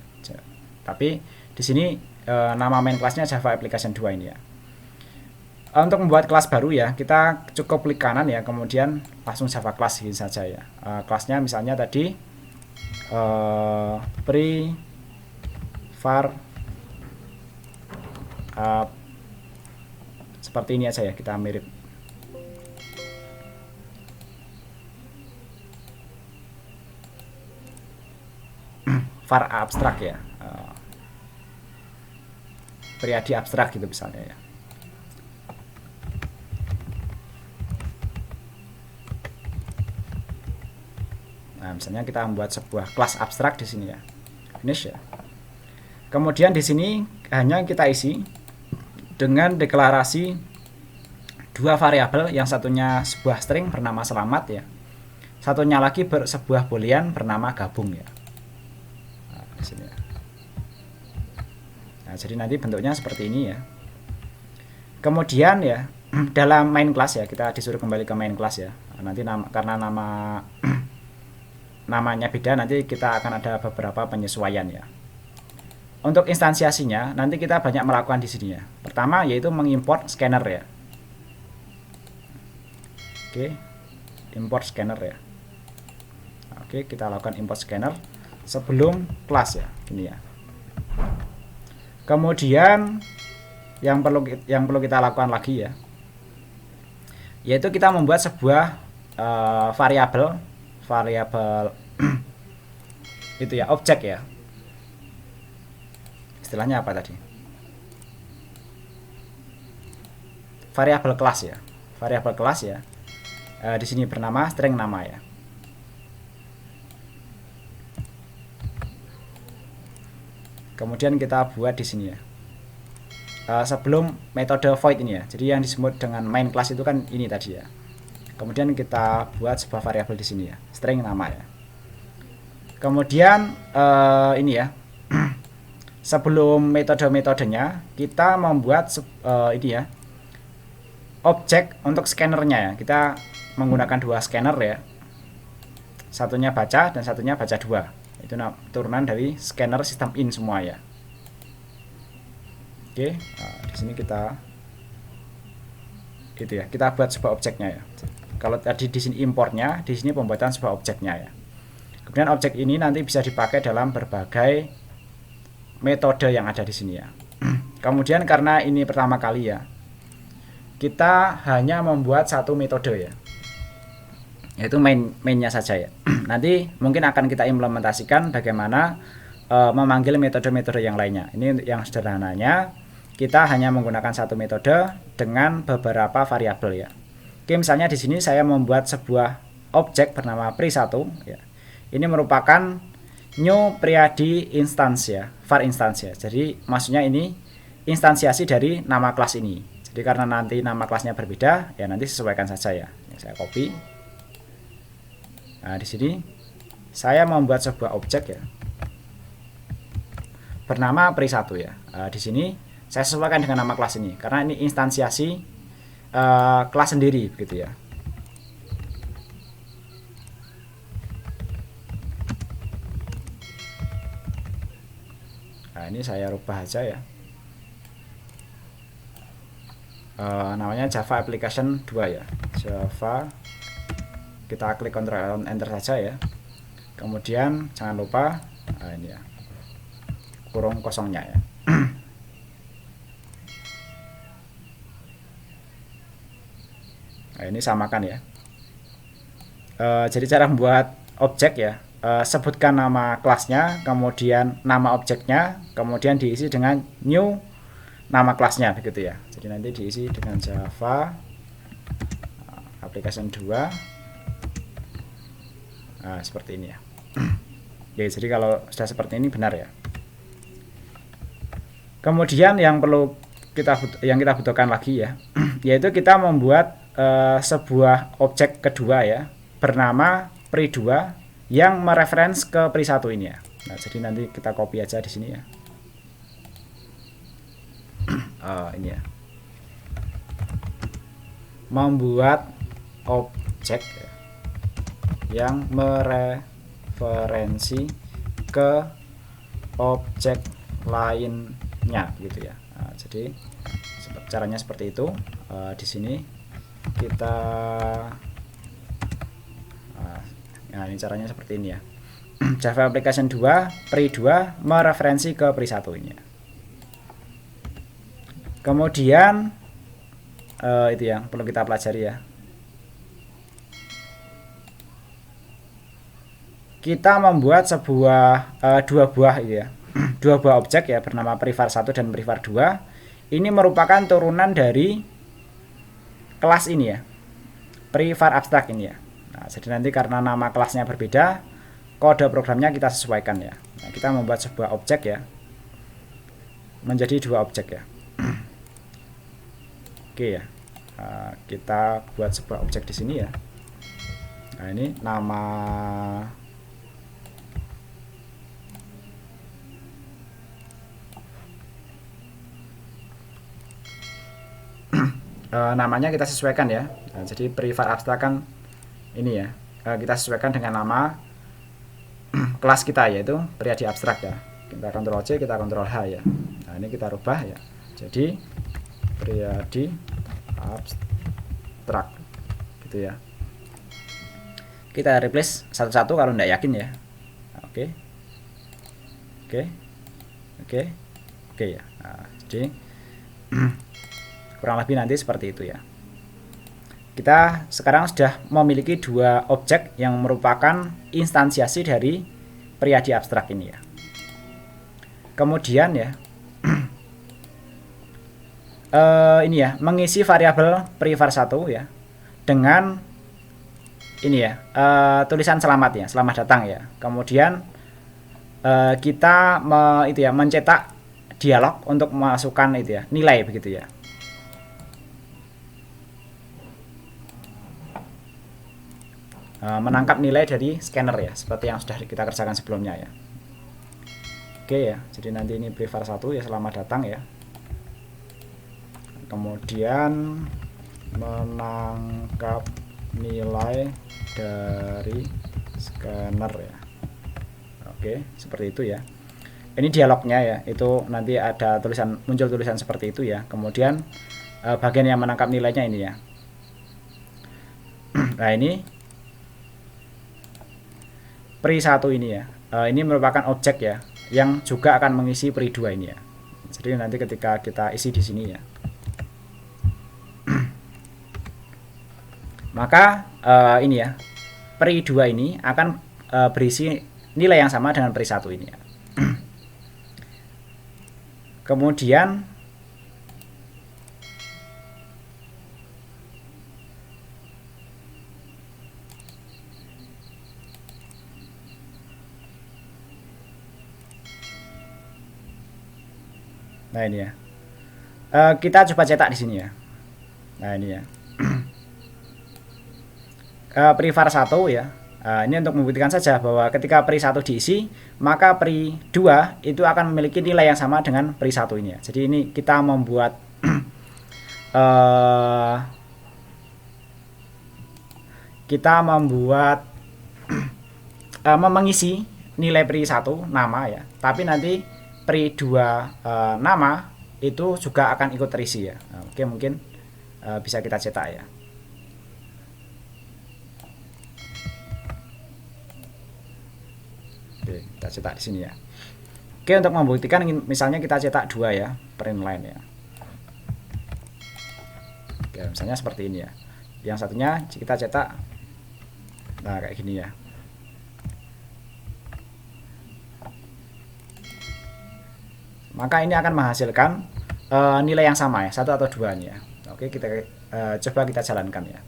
Tapi di sini nama main kelasnya Java Application 2 ini ya. Untuk membuat kelas baru ya, kita cukup klik kanan ya, kemudian langsung Java class ini saja ya. Kelasnya misalnya tadi pri var seperti ini aja ya, kita mirip. Var abstrak ya. Priyadi abstrak gitu misalnya ya. Nah, misalnya kita membuat sebuah kelas abstrak di sini ya. Finish ya. Kemudian di sini hanya kita isi dengan deklarasi dua variabel, yang satunya sebuah string bernama selamat ya. Satunya lagi sebuah boolean bernama gabung ya. Nah, di sini ya. Nah, jadi nanti bentuknya seperti ini ya. Kemudian ya dalam main class ya, kita disuruh kembali ke main class ya. Nanti karena namanya beda, nanti kita akan ada beberapa penyesuaian ya. Untuk instansiasinya nanti kita banyak melakukan di sini ya. Pertama yaitu mengimport scanner ya. Oke, import scanner ya. Oke, kita lakukan import scanner sebelum class ya, gini ya. Kemudian yang perlu kita lakukan lagi ya, yaitu kita membuat sebuah variabel itu ya, objek ya. Istilahnya apa tadi? variabel kelas ya. Variabel kelas ya. Di sini bernama string nama ya. Kemudian kita buat di sini ya. Sebelum metode void ini ya. Jadi yang disebut dengan main class itu kan ini tadi ya. Kemudian kita buat sebuah variabel di sini ya, string nama ya. Kemudian ini ya. Sebelum metode-metodenya kita membuat ini ya. Objek untuk scannernya ya. Kita menggunakan dua scanner ya. Satunya baca dan satunya baca 2. Itu turunan dari scanner sistem in semua ya. Oke, di sini kita gitu ya. Kita buat sebuah objeknya ya. Kalau tadi di sini importnya, di sini pembuatan sebuah objeknya ya. Kemudian objek ini nanti bisa dipakai dalam berbagai metode yang ada di sini ya. Kemudian karena ini pertama kali ya, kita hanya membuat satu metode ya, yaitu mainnya saja ya. Nanti mungkin akan kita implementasikan bagaimana memanggil metode-metode yang lainnya. Ini yang sederhananya, kita hanya menggunakan satu metode dengan beberapa variabel ya. Oke, misalnya di sini saya membuat sebuah objek bernama pri1 ya. Ini merupakan new period instance ya, var instance ya. Jadi maksudnya ini instansiasi dari nama kelas ini. Jadi karena nanti nama kelasnya berbeda, ya nanti sesuaikan saja ya. Saya copy. Nah, di sini saya membuat sebuah objek ya. Bernama pri1 ya. Di sini saya sesuaikan dengan nama kelas ini karena ini instansiasi kelas sendiri begitu ya. Nah, ini saya rubah aja ya. Namanya Java Application 2 ya. Java. Kita klik Ctrl Enter saja ya. Kemudian jangan lupa ini ya. Kurung kosongnya ya. Nah, ini samakan ya. Jadi cara membuat objek ya, sebutkan nama kelasnya, kemudian nama objeknya, kemudian diisi dengan new nama kelasnya begitu ya. Jadi nanti diisi dengan Java Application 2. Nah, seperti ini ya. Oke, jadi kalau sudah seperti ini benar ya. Kemudian yang kita butuhkan lagi ya, yaitu kita membuat sebuah objek kedua ya, bernama pri2 yang mereference ke pri1 ini ya. Nah, jadi nanti kita copy aja di sini ya. Ini ya. Membuat objek ya, yang mereferensi ke objek lainnya gitu ya. Nah, jadi caranya seperti itu. Di sini kita nah, ini caranya seperti ini ya. Java Application 2 pri2 mereferensi ke pri1 ini ya. Kemudian itu yang perlu kita pelajari ya. Kita membuat sebuah dua buah ya. Dua buah objek ya bernama privar1 dan privar2. Ini merupakan turunan dari kelas ini ya. Privar abstrak ini ya. Nah, jadi nanti karena nama kelasnya berbeda, kode programnya kita sesuaikan ya. Nah, kita membuat sebuah objek ya. Menjadi dua objek ya. Oke ya. Kita buat sebuah objek di sini ya. Nah, ini nama namanya kita sesuaikan ya. Nah, jadi privar abstrak kan ini ya, kita sesuaikan dengan nama kelas kita yaitu periode abstrak ya. Kita Ctrl C, kita Ctrl H ya. Nah, ini kita rubah ya. Jadi periode abstrak gitu ya. Kita replace satu-satu kalau tidak yakin ya. Oke. Oke ya. Nah, jadi kurang lebih nanti seperti itu ya. Kita sekarang sudah memiliki dua objek yang merupakan instansiasi dari periode abstrak ini ya. Kemudian ya, ini ya, mengisi variabel privar1 ya dengan ini ya, tulisan selamat ya, selamat datang ya. Kemudian kita itu ya, mencetak dialog untuk memasukkan itu ya, nilai begitu ya. Menangkap nilai dari scanner ya, seperti yang sudah kita kerjakan sebelumnya ya. Oke ya, jadi nanti ini privar1 ya, selamat datang ya. Kemudian menangkap nilai dari scanner ya. Oke, seperti itu ya. Ini dialognya ya, itu nanti ada tulisan, muncul tulisan seperti itu ya. Kemudian bagian yang menangkap nilainya ini ya. Nah, ini pri1 ini ya. Ini merupakan objek ya, yang juga akan mengisi pri2 ini ya. Jadi nanti ketika kita isi di sini ya, maka ini ya, pri2 ini akan berisi nilai yang sama dengan pri1 ini ya. Kemudian nah ini ya, kita coba cetak di sini ya. Nah ini ya, privar1 ya. Ini untuk membuktikan saja bahwa ketika pri1 diisi, maka pri2 itu akan memiliki nilai yang sama dengan pri1 ini ya. Jadi ini kita membuat mengisi nilai pri1 nama ya, tapi nanti pri2 nama itu juga akan ikut terisi ya. Oke, mungkin bisa kita cetak ya. Oke, kita cetak di sini ya. Oke, untuk membuktikan misalnya kita cetak 2 ya, print line ya. Oke, misalnya seperti ini ya. Yang satunya kita cetak, nah kayak gini ya. Maka ini akan menghasilkan nilai yang sama ya, 1 atau 2 nya. Oke, kita coba kita jalankan ya.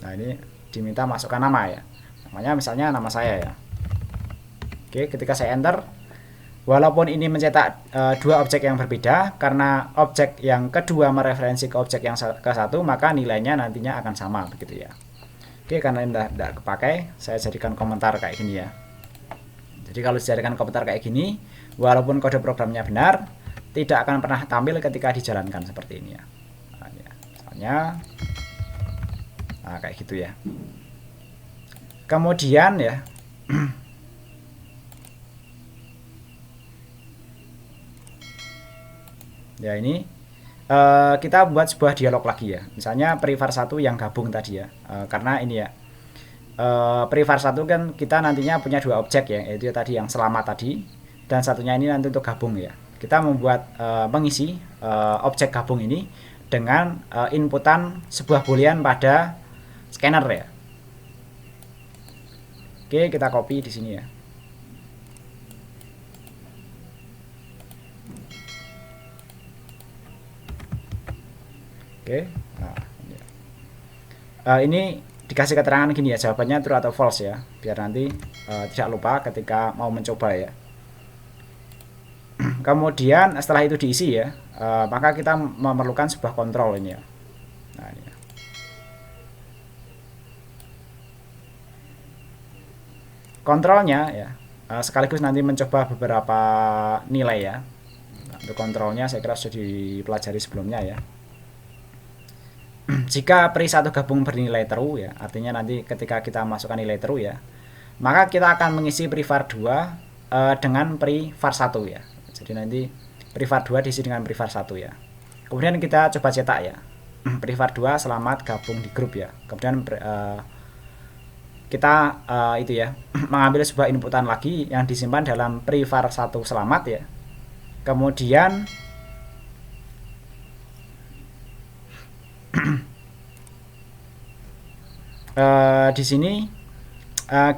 Nah, ini diminta masukkan nama ya. Namanya misalnya nama saya ya. Oke, ketika saya enter, walaupun ini mencetak 2 objek yang berbeda, karena objek yang kedua mereferensi ke objek yang ke-1, maka nilainya nantinya akan sama begitu ya. Oke, karena ini tidak kepakai, saya jadikan komentar kayak gini ya. Jadi kalau dijadikan komentar kayak gini, walaupun kode programnya benar, tidak akan pernah tampil ketika dijalankan seperti ini ya. Nah, ya. Misalnya, nah kayak gitu ya. Kemudian ya, ya ini kita buat sebuah dialog lagi ya. Misalnya privar1 yang gabung tadi ya, karena ini ya, privar1 kan kita nantinya punya 2 objek ya, yaitu tadi yang selamat tadi, dan satunya ini nanti untuk gabung ya. Kita membuat mengisi objek gabung ini dengan inputan sebuah boolean pada scanner ya. Oke, kita copy di sini ya. Oke, nah ini dikasih keterangan gini ya, jawabannya true atau false ya, biar nanti tidak lupa ketika mau mencoba ya. Kemudian setelah itu diisi ya, maka kita memerlukan sebuah kontrol ini ya. Nah, ini ya. Kontrolnya ya, sekaligus nanti mencoba beberapa nilai ya. Nah, untuk kontrolnya saya kira sudah dipelajari sebelumnya ya. Jika pri1 gabung bernilai true ya, artinya nanti ketika kita masukkan nilai true ya, maka kita akan mengisi privar2 dengan privar1 ya. Jadi nanti privar2 diisi dengan privar1 ya. Kemudian kita coba cetak ya, privar2 selamat gabung di grup ya. Kemudian kita itu ya, mengambil sebuah inputan lagi yang disimpan dalam privar1 selamat ya. Kemudian di sini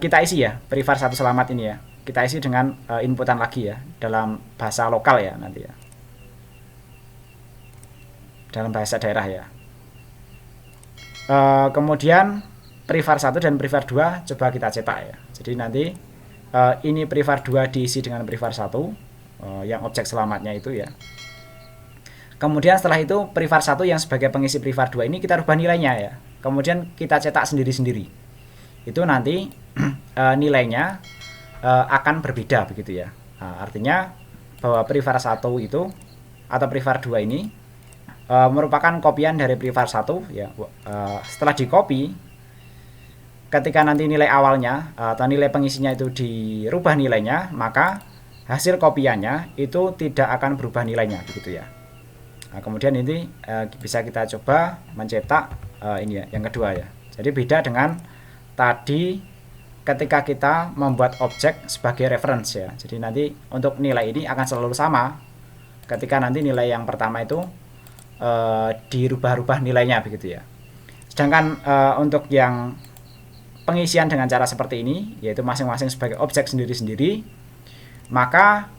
kita isi ya privar1 selamat ini ya. kita isi dengan inputan lagi ya, dalam bahasa lokal ya nanti ya, dalam bahasa daerah ya. Kemudian prevar 1 dan prevar 2 coba kita cetak ya. Jadi nanti ini prevar 2 diisi dengan prevar 1 yang objek selamatnya itu ya. Kemudian setelah itu prevar 1 yang sebagai pengisi prevar 2 ini kita rubah nilainya ya. Kemudian kita cetak sendiri-sendiri. Itu nanti nilainya akan berbeda begitu ya. Artinya bahwa prevar 1 itu atau prevar 2 ini merupakan kopian dari prevar 1 ya. Setelah di-copy, ketika nanti nilai awalnya atau nilai pengisinya itu dirubah nilainya, maka hasil kopiannya itu tidak akan berubah nilainya begitu ya. Nah, kemudian ini bisa kita coba mencetak ini ya, yang kedua ya. Jadi beda dengan tadi ketika kita membuat objek sebagai reference ya. Jadi nanti untuk nilai ini akan selalu sama ketika nanti nilai yang pertama itu dirubah-rubah nilainya begitu ya. Sedangkan untuk yang pengisian dengan cara seperti ini, yaitu masing-masing sebagai objek sendiri-sendiri, maka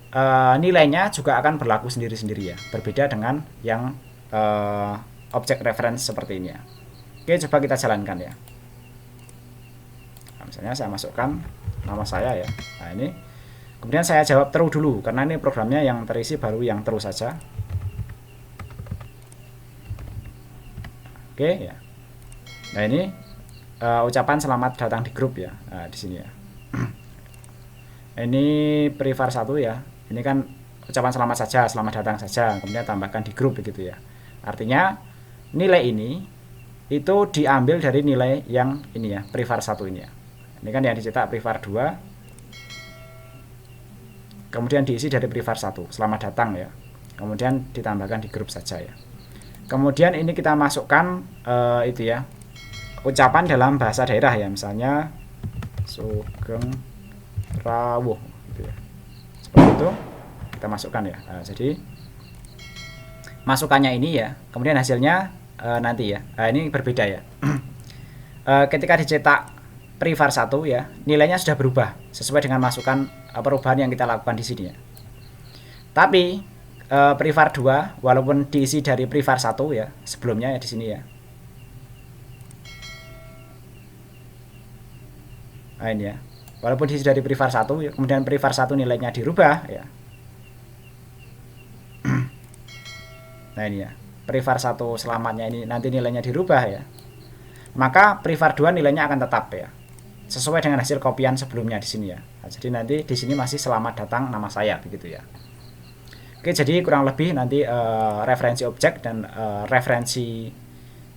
nilainya juga akan berlaku sendiri-sendiri ya, berbeda dengan yang objek reference seperti ini ya. Oke, coba kita jalankan ya. Nah, misalnya saya masukkan nama saya ya. Nah ini, kemudian saya jawab true dulu, karena ini programnya yang terisi baru yang true saja. Oke ya. Nah ini ucapan selamat datang di grup ya. Nah, di sini ya. Ini prevar 1 ya. Ini kan ucapan selamat saja, selamat datang saja, kemudian tambahkan di grup begitu ya. Artinya nilai ini itu diambil dari nilai yang ini ya, prevar 1 ini ya. Ini kan yang dicetak prevar 2. Kemudian diisi dari prevar 1, selamat datang ya. Kemudian ditambahkan di grup saja ya. Kemudian ini kita masukkan itu ya, ucapan dalam bahasa daerah ya, misalnya Sugeng Rawuh gitu ya. Seperti itu kita masukkan ya. Nah, jadi masukannya ini ya, kemudian hasilnya nanti ya. Nah, ini berbeda ya. Ketika dicetak prevar 1 ya, nilainya sudah berubah sesuai dengan masukan perubahan yang kita lakukan di sini ya. Tapi prevar 2 walaupun diisi dari prevar 1 ya, sebelumnya ya di sini ya. Nah ini ya. Walaupun diisi dari prevar 1 ya, kemudian prevar 1 nilainya dirubah ya. Nah ini ya. Prevar 1 selamatnya ini nanti nilainya dirubah ya. Maka prevar 2 nilainya akan tetap ya. Sesuai dengan hasil kopian sebelumnya di sini ya. Nah, jadi nanti di sini masih selamat datang nama saya begitu ya. Oke, jadi kurang lebih nanti referensi objek dan referensi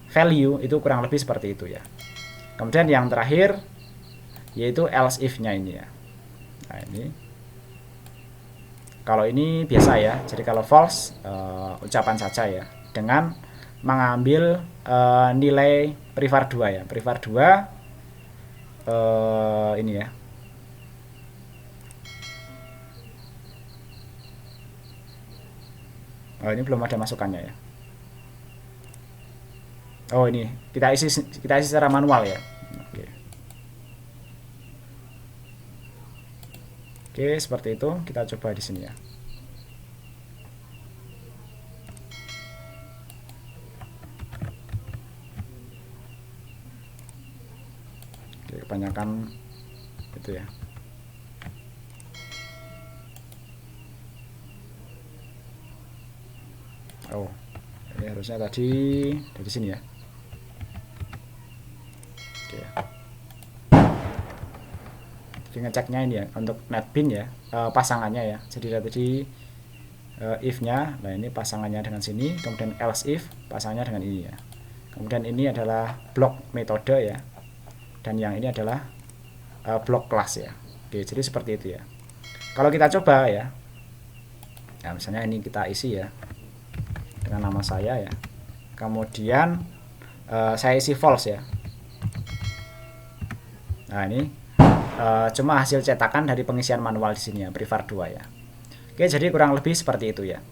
value itu kurang lebih seperti itu ya. Kemudian yang terakhir yaitu else if-nya ini ya. Nah, ini kalau ini biasa ya. Jadi kalau false ucapan saja ya, dengan mengambil nilai prevar 2 ya. Prevar 2 ini ya. Oh, ini belum ada masukannya ya. Oh, ini kita isi secara manual ya. Oke. Oke, seperti itu. Kita coba di sini ya. Oke, kebanyakan itu ya. Oh, ini harusnya tadi dari sini ya. Oke. Jadi ngeceknya ini ya untuk netbin ya, pasangannya ya. Jadi tadi if-nya, nah ini pasangannya dengan sini, kemudian else if pasangannya dengan ini ya. Kemudian ini adalah blok metode ya, dan yang ini adalah blok kelas ya. Oke, jadi seperti itu ya. Kalau kita coba ya, nah misalnya ini kita isi ya dengan nama saya ya, kemudian saya isi false ya. Nah ini cuma hasil cetakan dari pengisian manual di sini ya, prevar 2 ya. Oke, jadi kurang lebih seperti itu ya.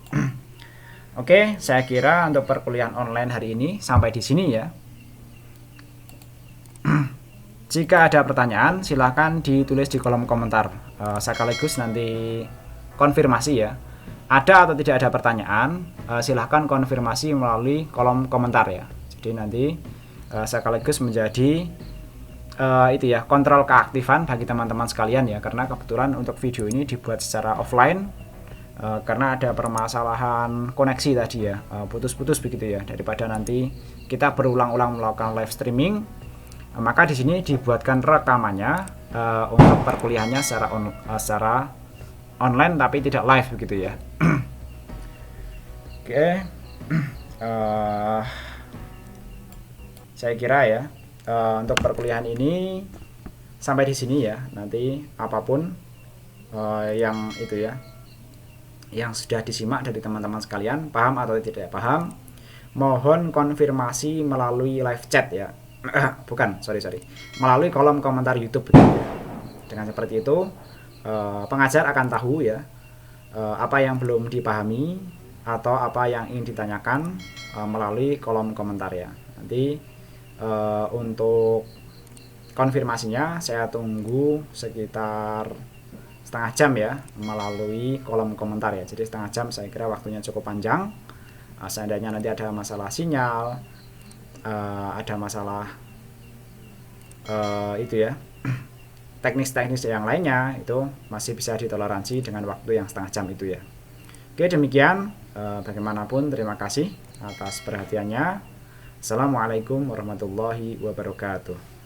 Oke, saya kira untuk perkuliahan online hari ini sampai di sini ya. Jika ada pertanyaan, silahkan ditulis di kolom komentar. Sekaligus nanti konfirmasi ya. Ada atau tidak ada pertanyaan, silahkan konfirmasi melalui kolom komentar ya. Jadi nanti sekaligus menjadi itu ya, kontrol keaktifan bagi teman-teman sekalian ya. Karena kebetulan untuk video ini dibuat secara offline, karena ada permasalahan koneksi tadi ya, putus-putus begitu ya. Daripada nanti kita berulang-ulang melakukan live streaming, maka di sini dibuatkan rekamannya untuk perkuliahannya secara online tapi tidak live begitu ya. Oke, saya kira ya untuk perkuliahan ini sampai di sini ya. Nanti apapun yang itu ya, yang sudah disimak dari teman-teman sekalian, paham atau tidak paham, mohon konfirmasi melalui live chat ya. Bukan, sorry, melalui kolom komentar YouTube ya. Dengan seperti itu pengajar akan tahu ya apa yang belum dipahami atau apa yang ingin ditanyakan melalui kolom komentar ya. Nanti untuk konfirmasinya saya tunggu sekitar setengah jam ya melalui kolom komentar ya. Jadi setengah jam saya kira waktunya cukup panjang. Seandainya nanti ada masalah sinyal, ada masalah itu ya, teknis-teknis yang lainnya, itu masih bisa ditoleransi dengan waktu yang setengah jam itu ya. Oke, demikian. Bagaimanapun terima kasih atas perhatiannya. Assalamualaikum warahmatullahi wabarakatuh.